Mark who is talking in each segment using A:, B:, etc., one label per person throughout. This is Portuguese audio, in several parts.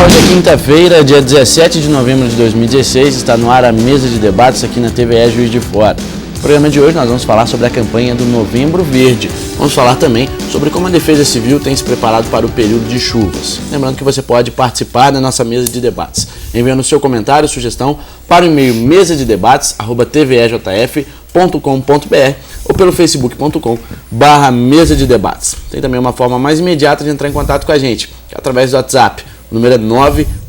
A: Hoje é quinta-feira, dia 17 de novembro de 2016, está no ar a mesa de debates aqui na TVE Juiz de Fora. No programa de hoje nós vamos falar sobre a campanha do Novembro Verde. Vamos falar também sobre como a Defesa Civil tem se preparado para o período de chuvas. Lembrando que você pode participar da nossa mesa de debates, enviando seu comentário, sugestão para o e-mail mesadedebates@tvejf.com.br ou pelo facebook.com/mesa de debates. Tem também uma forma mais imediata de entrar em contato com a gente, que é através do WhatsApp. O número é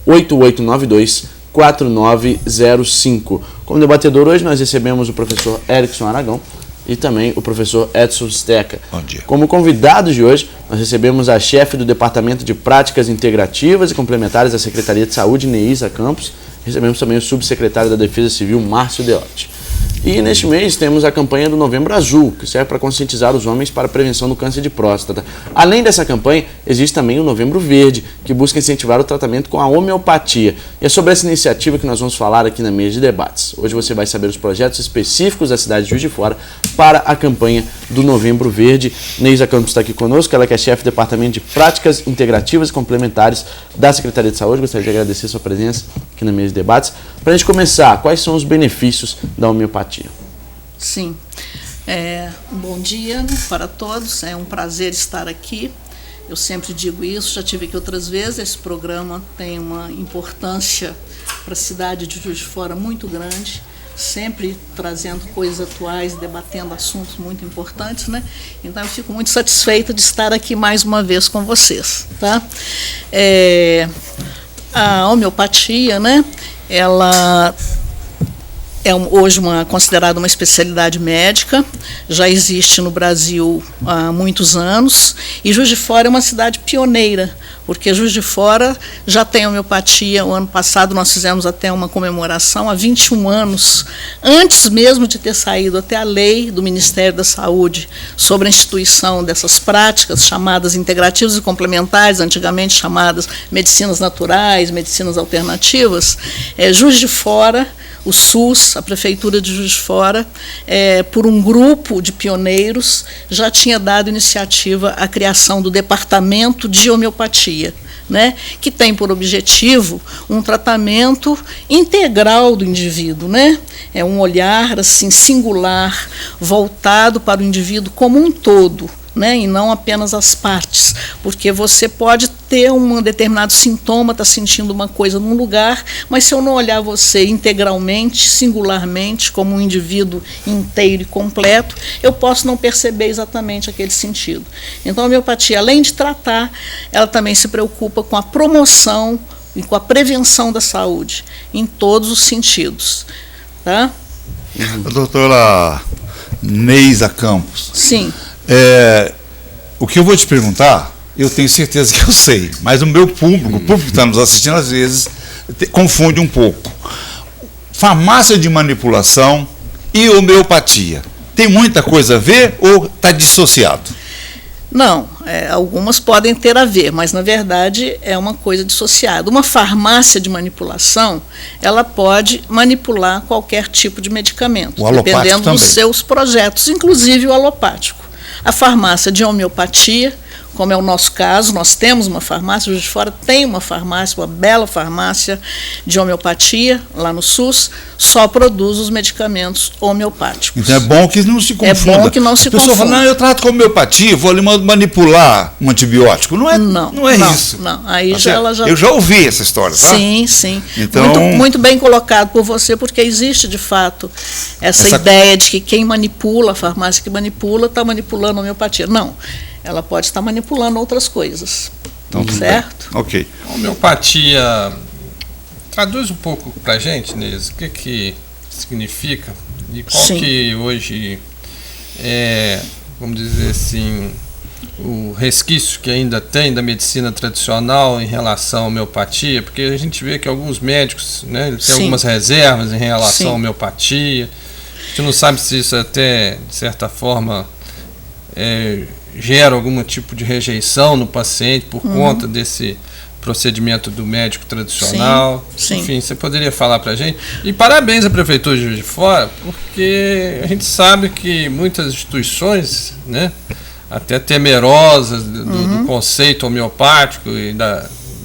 A: 98892-4905. Como debatedor hoje nós recebemos o professor Erickson Aragão e também o professor Edson Steca.
B: Bom dia.
A: Como convidados de hoje, nós recebemos a chefe do Departamento de Práticas Integrativas e Complementares da Secretaria de Saúde, Neisa Campos. Recebemos também o subsecretário da Defesa Civil, Márcio Deotti. E neste mês temos a campanha do Novembro Azul, que serve para conscientizar os homens para a prevenção do câncer de próstata. Além dessa campanha, existe também o Novembro Verde, que busca incentivar o tratamento com a homeopatia. E é sobre essa iniciativa que nós vamos falar aqui na mesa de debates. Hoje você vai saber os projetos específicos da cidade de Juiz de Fora para a campanha do Novembro Verde. Neisa Campos está aqui conosco, ela que é chefe do Departamento de Práticas Integrativas e Complementares da Secretaria de Saúde. Gostaria de agradecer a sua presença aqui na mesa de debates. Para a gente começar, quais são os benefícios da homeopatia?
C: Sim, bom dia para todos, é um prazer estar aqui. Eu sempre digo isso, já tive aqui outras vezes. Esse programa tem uma importância para a cidade de Juiz de Fora muito grande, sempre trazendo coisas atuais, debatendo assuntos muito importantes, né? Então eu fico muito satisfeita de estar aqui mais uma vez com vocês, tá? A homeopatia, né? Ela é hoje considerada uma especialidade médica, já existe no Brasil há muitos anos, e Juiz de Fora é uma cidade pioneira, porque Juiz de Fora já tem homeopatia. O ano passado nós fizemos até uma comemoração, há 21 anos, antes mesmo de ter saído até a lei do Ministério da Saúde sobre a instituição dessas práticas chamadas integrativas e complementares, antigamente chamadas medicinas naturais, medicinas alternativas. Juiz de Fora, o SUS, a Prefeitura de Juiz de Fora, por um grupo de pioneiros, já tinha dado iniciativa à criação do Departamento de Homeopatia, né, que tem por objetivo um tratamento integral do indivíduo, né? É um olhar assim, singular, voltado para o indivíduo como um todo, né, e não apenas as partes, porque você pode ter um determinado sintoma, está sentindo uma coisa num lugar, mas se eu não olhar você integralmente, singularmente, como um indivíduo inteiro e completo, eu posso não perceber exatamente aquele sentido. Então a homeopatia, além de tratar, ela também se preocupa com a promoção e com a prevenção da saúde, em todos os sentidos. Tá?
B: A doutora Neisa Campos.
C: Sim.
B: O que eu vou te perguntar, eu tenho certeza que eu sei, mas o meu público, o público que está nos assistindo, às vezes, confunde um pouco. Farmácia de manipulação e homeopatia. Tem muita coisa a ver ou está dissociado?
C: Não, algumas podem ter a ver, mas, na verdade, é uma coisa dissociada. Uma farmácia de manipulação, ela pode manipular qualquer tipo de medicamento, dependendo dos seus projetos, inclusive o alopático. A farmácia de homeopatia, como é o nosso caso, nós temos uma farmácia, Juiz de Fora tem uma farmácia, uma bela farmácia de homeopatia, lá no SUS, só produz os medicamentos homeopáticos.
B: Então é bom que não se confunda.
C: É bom que não se confunda. A pessoa
B: fala, não, eu trato com homeopatia, vou ali manipular um antibiótico. Não é isso.
C: Não, aí
B: eu já ouvi essa história, tá?
C: Sim, sim.
B: Então,
C: muito bem colocado por você, porque existe, de fato, essa ideia de que quem manipula, a farmácia que manipula, está manipulando a homeopatia. Não. Ela pode estar manipulando outras coisas, então, certo?
B: Ok.
D: A homeopatia, traduz um pouco para a gente, Neisa, o que significa e qual que hoje vamos dizer assim, o resquício que ainda tem da medicina tradicional em relação à homeopatia, porque a gente vê que alguns médicos, né, têm algumas reservas em relação à homeopatia. A gente não sabe se isso até, de certa forma, gera algum tipo de rejeição no paciente por conta desse procedimento do médico tradicional.
C: Sim.
D: Enfim, você poderia falar para a gente? E parabéns à Prefeitura de Juiz de Fora, porque a gente sabe que muitas instituições, né, até temerosas do conceito homeopático e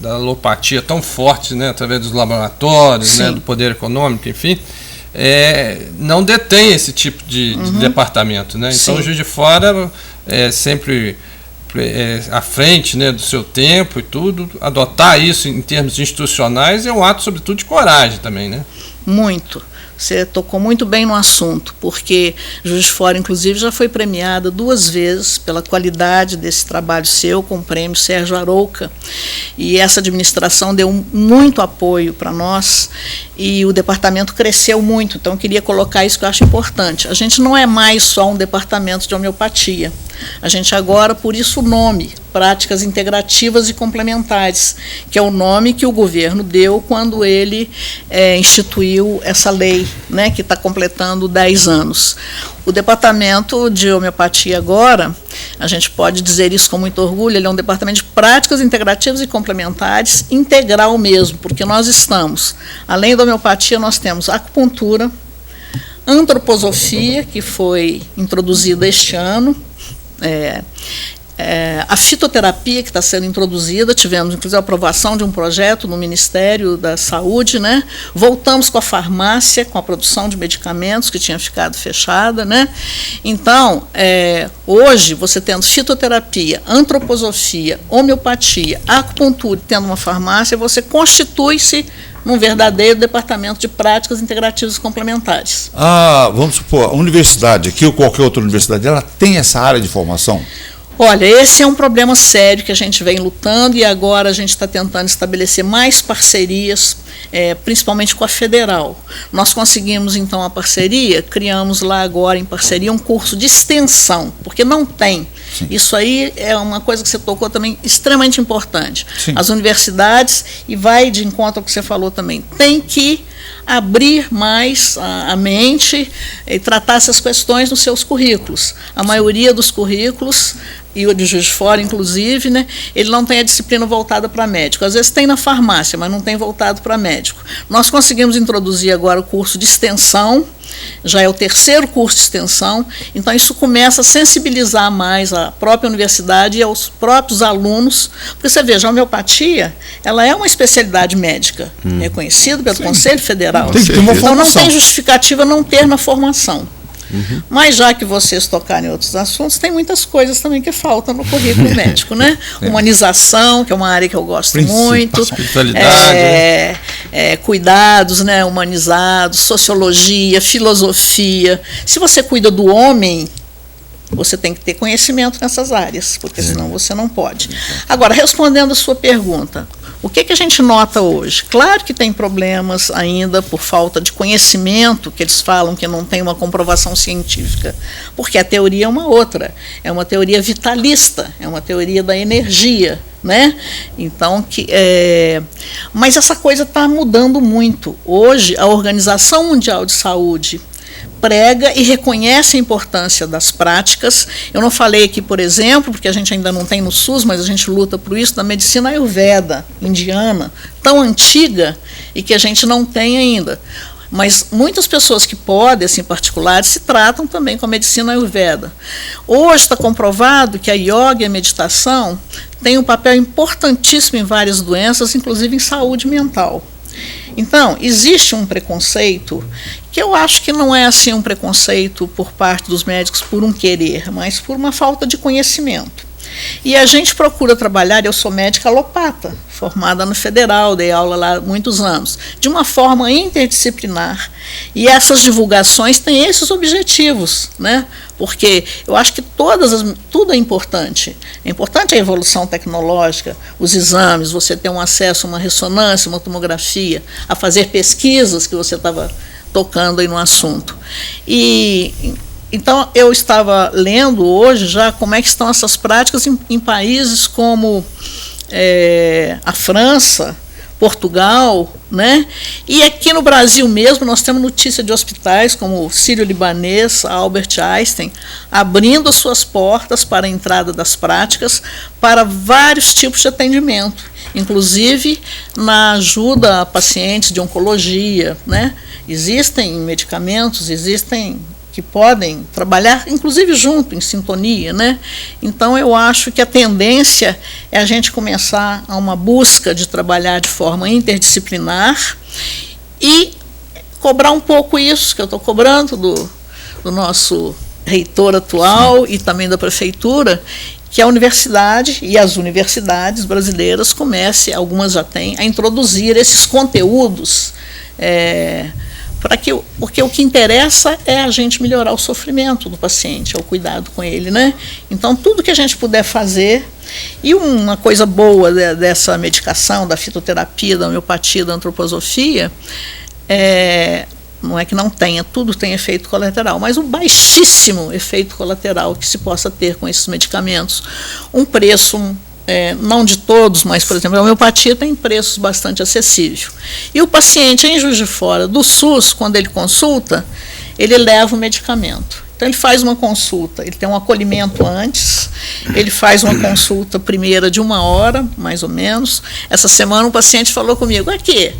D: da alopatia tão forte, né, através dos laboratórios, né, do poder econômico, enfim, não detém esse tipo de departamento, né? Então, o Juiz de Fora é sempre à frente, né, do seu tempo e tudo. Adotar isso em termos institucionais é um ato, sobretudo, de coragem também, né?
C: Muito. Você tocou muito bem no assunto, porque Juiz de Fora, inclusive, já foi premiada 2 vezes pela qualidade desse trabalho seu, com o prêmio Sérgio Arouca, e essa administração deu muito apoio para nós, e o departamento cresceu muito, então eu queria colocar isso que eu acho importante. A gente não é mais só um departamento de homeopatia, a gente agora, por isso o nome, Práticas Integrativas e Complementares, que é o nome que o governo deu quando ele instituiu essa lei, né, que está completando 10 anos. O departamento de homeopatia agora, a gente pode dizer isso com muito orgulho, ele é um departamento de práticas integrativas e complementares integral mesmo, porque nós estamos, além da homeopatia, nós temos acupuntura, antroposofia, que foi introduzida este ano, a fitoterapia que está sendo introduzida, tivemos inclusive a aprovação de um projeto no Ministério da Saúde, né? Voltamos com a farmácia, com a produção de medicamentos que tinha ficado fechada, né? Então, hoje, você tendo fitoterapia, antroposofia, homeopatia, acupuntura, tendo uma farmácia, você constitui-se num verdadeiro departamento de práticas integrativas e complementares.
B: Vamos supor, a universidade aqui ou qualquer outra universidade, ela tem essa área de formação?
C: Olha, esse é um problema sério que a gente vem lutando e agora a gente está tentando estabelecer mais parcerias, principalmente com a federal. Nós conseguimos, então, a parceria, criamos lá agora, em parceria, um curso de extensão, porque não tem. Sim. Isso aí é uma coisa que você tocou também extremamente importante. Sim. As universidades, e vai de encontro ao que você falou também, tem que abrir mais a mente e tratar essas questões nos seus currículos. A maioria dos currículos, e o de Juiz de Fora, inclusive, né, ele não tem a disciplina voltada para médico. Às vezes tem na farmácia, mas não tem voltado para médico. Nós conseguimos introduzir agora o curso de extensão, já é o 3º curso de extensão, então isso começa a sensibilizar mais a própria universidade e aos próprios alunos, porque você veja, a homeopatia, ela é uma especialidade médica, reconhecida pelo Conselho Federal, então não tem justificativa não ter na formação. Mas já que vocês tocarem em outros assuntos, tem muitas coisas também que faltam no currículo médico, né? Humanização, que é uma área que eu gosto muito. Espiritualidade. Cuidados, né, humanizados, sociologia, filosofia. Se você cuida do homem, você tem que ter conhecimento nessas áreas, porque senão você não pode. Agora, respondendo a sua pergunta, o que a gente nota hoje? Claro que tem problemas ainda por falta de conhecimento, que eles falam que não tem uma comprovação científica, porque a teoria é uma outra, é uma teoria vitalista, é uma teoria da energia, né? Então, mas essa coisa está mudando muito. Hoje, a Organização Mundial de Saúde prega e reconhece a importância das práticas. Eu não falei aqui, por exemplo, porque a gente ainda não tem no SUS, mas a gente luta por isso, da medicina ayurveda indiana, tão antiga e que a gente não tem ainda. Mas muitas pessoas que podem, assim, particulares, se tratam também com a medicina ayurveda. Hoje está comprovado que a yoga e a meditação têm um papel importantíssimo em várias doenças, inclusive em saúde mental. Então, existe um preconceito, que eu acho que não é assim um preconceito por parte dos médicos por um querer, mas por uma falta de conhecimento. E a gente procura trabalhar, eu sou médica alopata, formada no Federal, dei aula lá há muitos anos, de uma forma interdisciplinar. E essas divulgações têm esses objetivos, né? Porque eu acho que tudo é importante. É importante a evolução tecnológica, os exames, você ter um acesso a uma ressonância, uma tomografia, a fazer pesquisas, que você estava tocando aí no assunto. Então, eu estava lendo hoje já como é que estão essas práticas em países como a França, Portugal, né? E aqui no Brasil mesmo nós temos notícia de hospitais como o Sírio-Libanês, Albert Einstein, abrindo as suas portas para a entrada das práticas para vários tipos de atendimento, inclusive na ajuda a pacientes de oncologia, né? Existem medicamentos, existem que podem trabalhar, inclusive junto, em sintonia, né? Então, eu acho que a tendência é a gente começar a uma busca de trabalhar de forma interdisciplinar e cobrar um pouco isso que eu estou cobrando do nosso reitor atual e também da prefeitura, que a universidade e as universidades brasileiras comecem, algumas já têm, a introduzir esses conteúdos, porque o que interessa é a gente melhorar o sofrimento do paciente, é o cuidado com ele, né? Então, tudo que a gente puder fazer, e uma coisa boa dessa medicação, da fitoterapia, da homeopatia, da antroposofia, não é que não tenha, tudo tem efeito colateral, mas o baixíssimo efeito colateral que se possa ter com esses medicamentos. Um preço, não de todos, mas, por exemplo, a homeopatia tem preços bastante acessíveis. E o paciente em Juiz de Fora, do SUS, quando ele consulta, ele leva o medicamento. Então, ele faz uma consulta, ele tem um acolhimento antes, ele faz uma consulta primeira de 1 hora, mais ou menos. Essa semana um paciente falou comigo, aqui,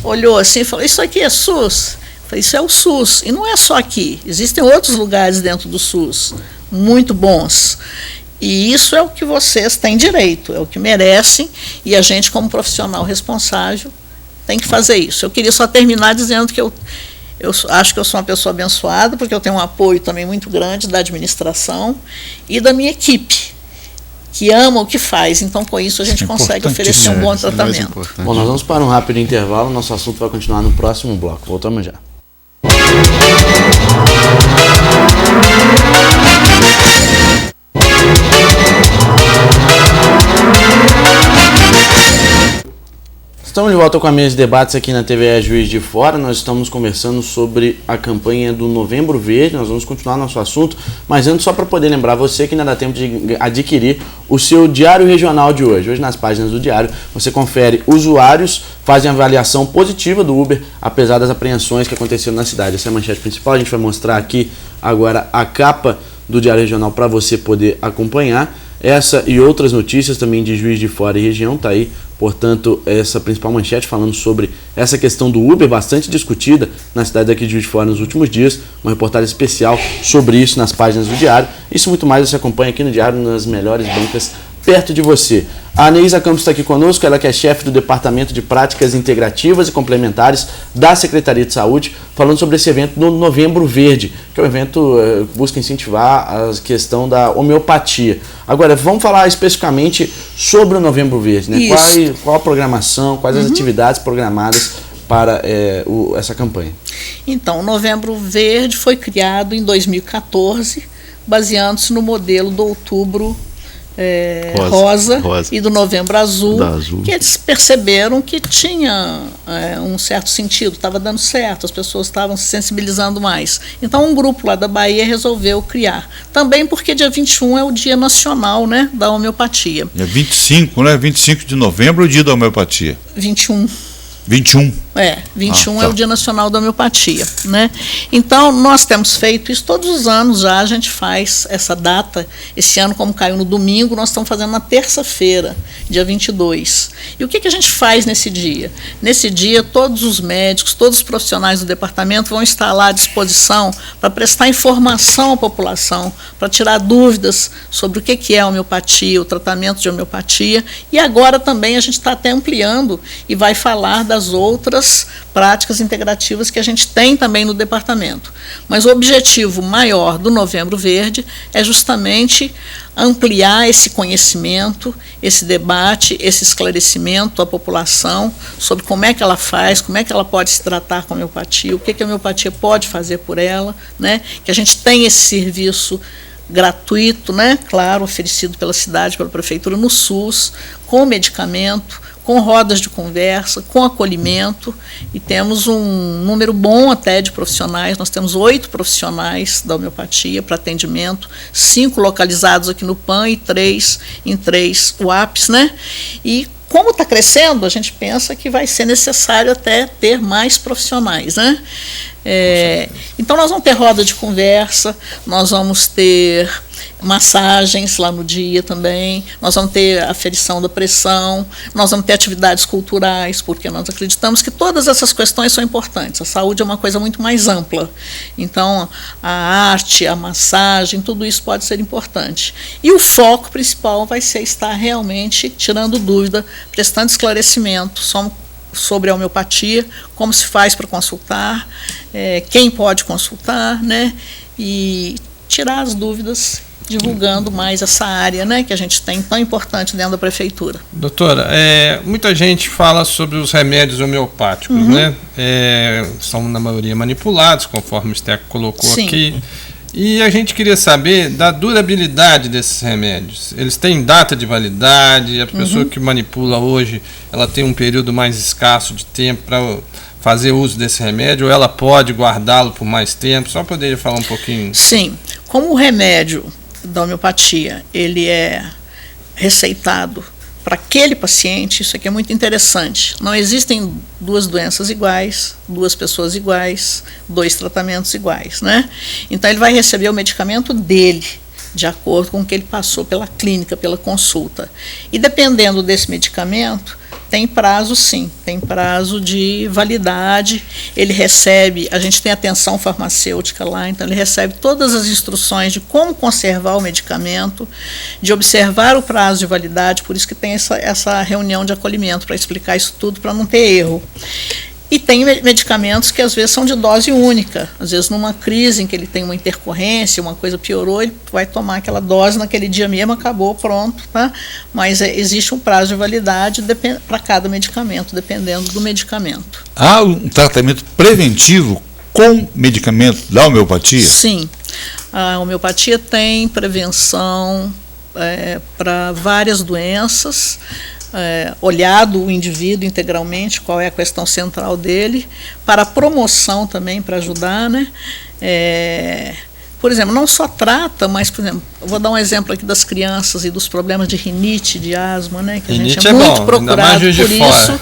C: olhou assim e falou, isso aqui é SUS? Isso é o SUS, e não é só aqui, existem outros lugares dentro do SUS, muito bons, e isso é o que vocês têm direito, é o que merecem, e a gente, como profissional responsável, tem que fazer isso. Eu queria só terminar dizendo que eu acho que eu sou uma pessoa abençoada, porque eu tenho um apoio também muito grande da administração e da minha equipe, que ama o que faz, então com isso a gente consegue oferecer um bom tratamento.
A: Bom, nós vamos para um rápido intervalo, nosso assunto vai continuar no próximo bloco, voltamos já. Estamos de volta com a mesa de debates aqui na TVE Juiz de Fora. Nós estamos conversando sobre a campanha do Novembro Verde. Nós vamos continuar nosso assunto, mas antes, só para poder lembrar você que ainda dá tempo de adquirir o seu Diário Regional de hoje. Hoje, nas páginas do Diário, você confere usuários fazem avaliação positiva do Uber, apesar das apreensões que aconteceram na cidade. Essa é a manchete principal. A gente vai mostrar aqui agora a capa do Diário Regional para você poder acompanhar. Essa e outras notícias também de Juiz de Fora e região, tá aí, portanto, essa principal manchete falando sobre essa questão do Uber, bastante discutida na cidade daqui de Juiz de Fora nos últimos dias, uma reportagem especial sobre isso nas páginas do Diário. Isso muito mais você acompanha aqui no Diário, nas melhores bancas perto de você. A Neísa Campos está aqui conosco, ela que é chefe do Departamento de Práticas Integrativas e Complementares da Secretaria de Saúde, falando sobre esse evento no Novembro Verde, que é um evento que busca incentivar a questão da homeopatia. Agora, vamos falar especificamente sobre o Novembro Verde, né? Qual a programação, quais as atividades programadas para essa campanha?
C: Então, o Novembro Verde foi criado em 2014, baseando-se no modelo do Outubro rosa e do Novembro Azul, que eles perceberam que tinha um certo sentido, estava dando certo, as pessoas estavam se sensibilizando mais. Então, um grupo lá da Bahia resolveu criar. Também porque dia 21 é o Dia Nacional, né, da Homeopatia.
B: É 25, né? 25 de novembro é o Dia da Homeopatia.
C: 21.
B: 21?
C: 21 é o Dia Nacional da Homeopatia, né? Então, nós temos feito isso todos os anos já, a gente faz essa data. Esse ano, como caiu no domingo, nós estamos fazendo na terça-feira, dia 22. E o que a gente faz nesse dia? Nesse dia, todos os médicos, todos os profissionais do departamento vão estar lá à disposição para prestar informação à população, para tirar dúvidas sobre o que é a homeopatia, o tratamento de homeopatia. E agora também a gente está até ampliando e vai falar das outras práticas integrativas que a gente tem também no departamento. Mas o objetivo maior do Novembro Verde é justamente ampliar esse conhecimento, esse debate, esse esclarecimento à população sobre como é que ela faz, como é que ela pode se tratar com a homeopatia, o que a homeopatia pode fazer por ela, né? Que a gente tem esse serviço gratuito, né? Claro, oferecido pela cidade, pela prefeitura, no SUS, com medicamento, com rodas de conversa, com acolhimento, e temos um número bom até de profissionais. Nós temos 8 profissionais da homeopatia para atendimento, 5 localizados aqui no PAN e 3 em 3 UAPs, né? E como está crescendo, a gente pensa que vai ser necessário até ter mais profissionais, né? Então, nós vamos ter roda de conversa, nós vamos ter massagens lá no dia também, nós vamos ter aferição da pressão, nós vamos ter atividades culturais, porque nós acreditamos que todas essas questões são importantes. A saúde é uma coisa muito mais ampla. Então, a arte, a massagem, tudo isso pode ser importante. E o foco principal vai ser estar realmente tirando dúvida, prestando esclarecimento sobre a homeopatia, como se faz para consultar, quem pode consultar, né? E tirar as dúvidas, divulgando mais essa área, né, que a gente tem tão importante dentro da prefeitura.
D: Doutora, muita gente fala sobre os remédios homeopáticos, né? São na maioria manipulados, conforme o Steco colocou
C: Sim.
D: aqui. E a gente queria saber da durabilidade desses remédios. Eles têm data de validade, a pessoa que manipula hoje, ela tem um período mais escasso de tempo para fazer uso desse remédio, ou ela pode guardá-lo por mais tempo? Só poderia falar um pouquinho?
C: Sim, como o remédio da homeopatia, ele é receitado para aquele paciente, isso aqui é muito interessante. Não existem duas doenças iguais, duas pessoas iguais, dois tratamentos iguais, né? Então ele vai receber o medicamento dele, de acordo com o que ele passou pela clínica, pela consulta. E dependendo desse medicamento, tem prazo sim, tem prazo de validade, ele recebe, a gente tem atenção farmacêutica lá, então ele recebe todas as instruções de como conservar o medicamento, de observar o prazo de validade, por isso que tem essa reunião de acolhimento, para explicar isso tudo, para não ter erro. E tem medicamentos que às vezes são de dose única, às vezes numa crise em que ele tem uma intercorrência, uma coisa piorou, ele vai tomar aquela dose naquele dia mesmo, acabou, pronto, tá? Mas existe um prazo de validade para cada medicamento, dependendo do medicamento.
B: Há um tratamento preventivo com medicamento da homeopatia?
C: Sim, a homeopatia tem prevenção para várias doenças, olhado o indivíduo integralmente, qual é a questão central dele, para a promoção também, para ajudar, né? Por exemplo, não só trata, mas, por exemplo, eu vou dar um exemplo aqui das crianças e dos problemas de rinite, de asma, né? Que a gente é muito procurado por isso.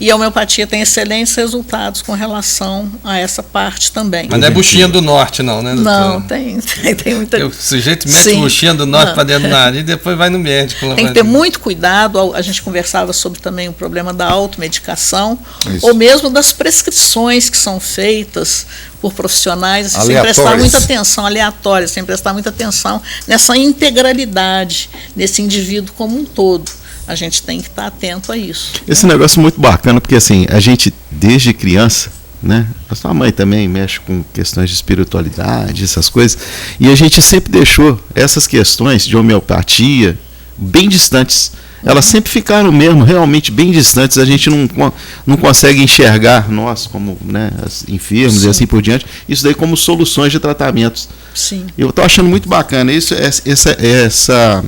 C: E a homeopatia tem excelentes resultados com relação a essa parte também.
D: Mas não é buchinha do norte, não, né, doutor?
C: Não, tem muita...
D: O sujeito mete buchinha do norte para dentro do nariz e depois vai no médico.
C: Tem que ter muito cuidado. A gente conversava sobre também o problema da automedicação, ou mesmo das prescrições que são feitas por profissionais, assim, sem prestar muita atenção, aleatórias, sem prestar muita atenção nessa integralidade desse indivíduo como um todo. A gente tem que estar atento a isso.
E: Esse negócio é muito bacana, porque assim, a gente, desde criança, né, a sua mãe também mexe com questões de espiritualidade, essas coisas, e a gente sempre deixou essas questões de homeopatia bem distantes. Elas sempre ficaram mesmo realmente bem distantes, a gente não consegue enxergar nós como, né, enfermos e assim por diante, isso daí como soluções de tratamentos.
C: Sim.
E: Eu estou achando muito bacana isso, essa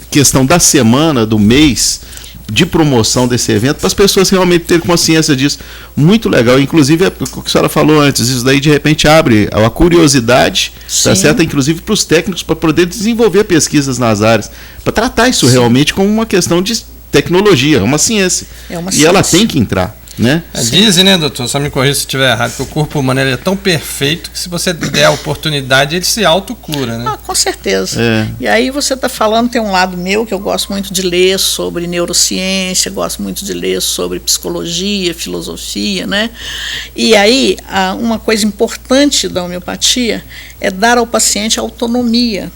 E: questão da semana, do mês de promoção desse evento, para as pessoas realmente terem consciência disso. Muito legal, inclusive o que a senhora falou antes, isso daí de repente abre a curiosidade, tá certo? Inclusive para os técnicos, para poder desenvolver pesquisas nas áreas, para tratar isso realmente como uma questão de tecnologia, é uma ciência. E ela tem que entrar, né?
D: Dizem, né, doutor, só me corrija se estiver errado, que o corpo humano ele é tão perfeito que se você der a oportunidade, ele se autocura, né?
C: Com certeza. E aí você está falando, tem um lado meu que eu gosto muito de ler sobre neurociência, gosto muito de ler sobre psicologia, filosofia, né? E aí, uma coisa importante da homeopatia é dar ao paciente autonomia.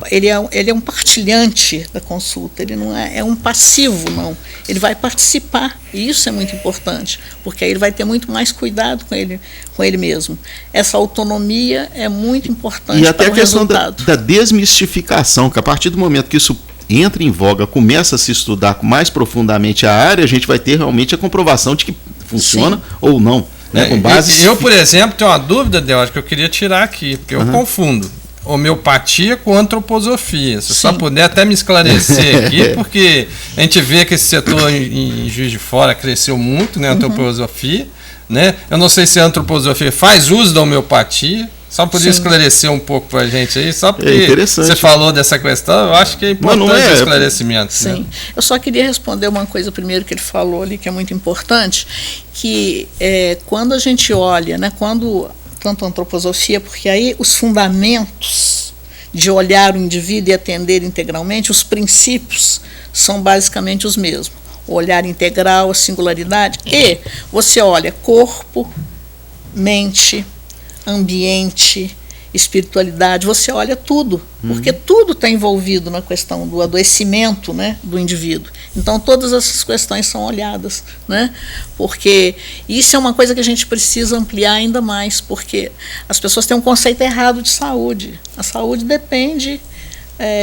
C: Ele é um partilhante da consulta, ele não é um passivo, não. Ele vai participar, e isso é muito importante, porque aí ele vai ter muito mais cuidado com ele mesmo. Essa autonomia é muito importante.
E: E até
C: para
E: a questão da
C: resultado.
E: desmistificação, que a partir do momento que isso entra em voga, começa a se estudar mais profundamente a área, a gente vai ter realmente a comprovação de que funciona ou não. Né, com base...
D: Eu, por exemplo, tenho uma dúvida, Deus, que eu queria tirar aqui, porque eu confundo homeopatia com antroposofia. Se só puder até me esclarecer aqui, porque a gente vê que esse setor em Juiz de Fora cresceu muito, né, a antroposofia, né? Eu não sei se a antroposofia faz uso da homeopatia. Só podia esclarecer um pouco para a gente aí, só porque você falou dessa questão, eu acho que é importante o esclarecimento.
C: Sim, né? Eu só queria responder uma coisa primeiro que ele falou ali, que é muito importante, que quando a gente olha, né, tanto a antroposofia, porque aí os fundamentos de olhar o indivíduo e atender integralmente, os princípios são basicamente os mesmos. O olhar integral, a singularidade, e você olha corpo, mente, ambiente, espiritualidade, você olha tudo, porque tudo está envolvido na questão do adoecimento, né, do indivíduo. Então, todas essas questões são olhadas, né, porque isso é uma coisa que a gente precisa ampliar ainda mais, porque as pessoas têm um conceito errado de saúde. A saúde depende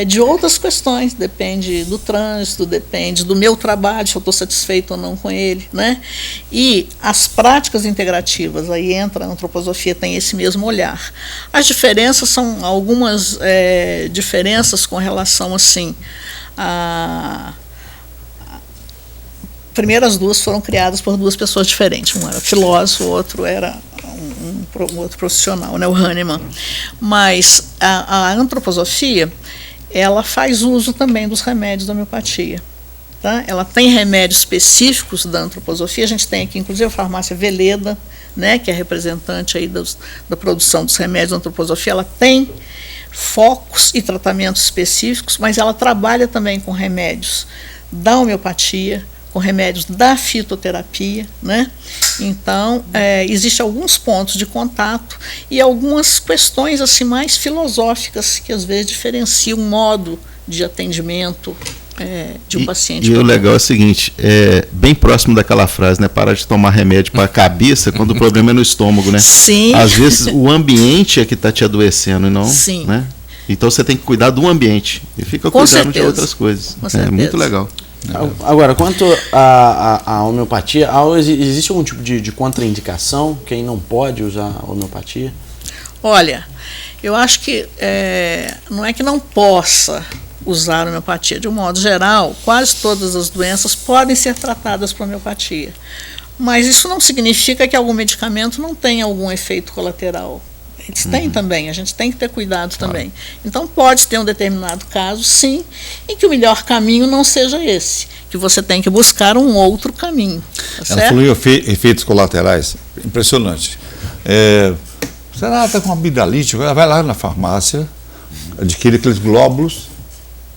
C: de outras questões, depende do trânsito, depende do meu trabalho, se eu estou satisfeito ou não com ele, né? E as práticas integrativas, aí entra a antroposofia, tem esse mesmo olhar. As diferenças são algumas diferenças com relação, assim, primeiro, as duas foram criadas por duas pessoas diferentes. Um era filósofo, o outro era um outro profissional, né, o Hahnemann. Mas a antroposofia, ela faz uso também dos remédios da homeopatia. Tá? Ela tem remédios específicos da antroposofia. A gente tem aqui, inclusive, a farmácia Veleda, né, que é representante aí da produção dos remédios da antroposofia. Ela tem focos e tratamentos específicos, mas ela trabalha também com remédios da homeopatia, com remédios da fitoterapia, né? Então, existem alguns pontos de contato e algumas questões assim mais filosóficas que às vezes diferenciam o modo de atendimento de um paciente.
E: E o legal é o seguinte, bem próximo daquela frase, né? Parar de tomar remédio para a cabeça quando o problema é no estômago, né?
C: Sim.
E: Às vezes o ambiente é que está te adoecendo e não,
C: sim,
E: né? Então você tem que cuidar do ambiente e fica cuidando de outras coisas. É muito legal.
A: Agora, quanto à homeopatia, existe algum tipo de contraindicação? Quem não pode usar a homeopatia?
C: Olha, eu acho que não é que não possa usar a homeopatia. De um modo geral, quase todas as doenças podem ser tratadas por homeopatia. Mas isso não significa que algum medicamento não tenha algum efeito colateral. Eles têm também, a gente tem que ter cuidado também. Então, pode ter um determinado caso, sim, em que o melhor caminho não seja esse, que você tem que buscar um outro caminho. Tá
B: Ela falou em efeitos colaterais, impressionante. Será que está com amigdalite? Vai lá na farmácia, adquire aqueles glóbulos,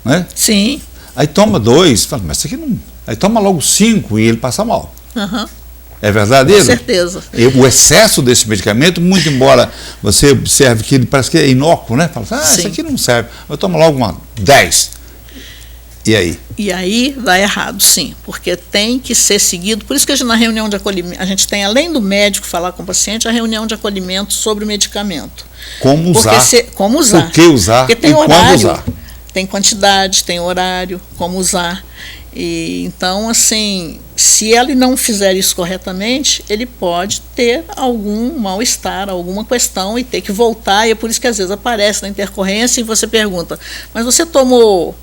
B: né?
C: Sim.
B: Aí toma 2, fala, mas isso aqui não... Aí toma logo 5 e ele passa mal.
C: Aham.
B: É verdadeiro?
C: Com certeza.
B: O excesso desse medicamento, muito embora você observe que ele parece que é inócuo, né? Fala assim, isso aqui não serve. Eu tomo logo uma 10. E aí?
C: E aí dá errado, sim, porque tem que ser seguido. Por isso que na reunião de acolhimento, a gente tem, além do médico falar com o paciente, a reunião de acolhimento sobre o medicamento.
B: Como usar.
C: Como usar.
B: Por que usar
C: porque tem
B: e
C: horário,
B: quando usar.
C: Tem quantidade, tem horário, como usar. E, então, assim, se ele não fizer isso corretamente, ele pode ter algum mal-estar, alguma questão e ter que voltar. E é por isso que às vezes aparece na intercorrência e você pergunta, mas você tomou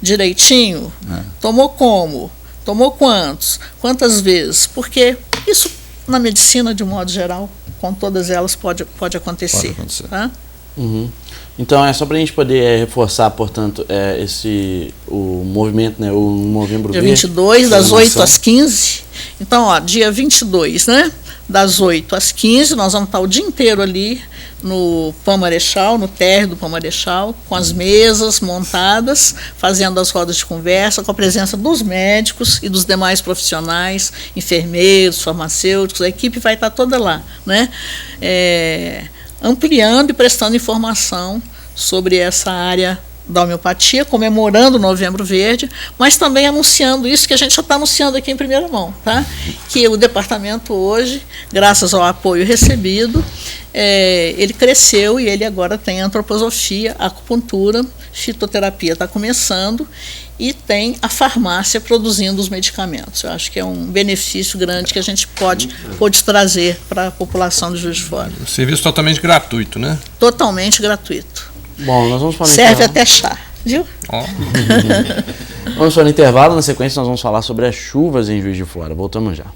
C: direitinho? Tomou como? Tomou quantos? Quantas vezes? Porque isso, na medicina, de um modo geral, com todas elas, pode acontecer. Tá?
A: Uhum. Então, só para a gente poder reforçar, portanto, o movimento, né, o Novembro
C: Dia
A: Verde.
C: 22, das 8 às 15. Então, dia 22, né, das 8 às 15, nós vamos estar o dia inteiro ali no Pão Marechal, no térreo do Pão Marechal, com as mesas montadas, fazendo as rodas de conversa, com a presença dos médicos e dos demais profissionais, enfermeiros, farmacêuticos, a equipe vai estar toda lá, né, ampliando e prestando informação sobre essa área da homeopatia, comemorando o Novembro Verde, mas também anunciando isso que a gente já está anunciando aqui em primeira mão, tá? Que o departamento hoje, graças ao apoio recebido, ele cresceu e ele agora tem antroposofia, acupuntura, fitoterapia está começando e tem a farmácia produzindo os medicamentos. Eu acho que é um benefício grande que a gente pode trazer para a população de Juiz de Fora.
D: O serviço totalmente gratuito, né?
C: Totalmente gratuito.
A: Bom, nós vamos para o
C: Serve
A: intervalo.
C: até chá, viu?
A: Vamos para o intervalo, na sequência nós vamos falar sobre as chuvas em Juiz de Fora. Voltamos já.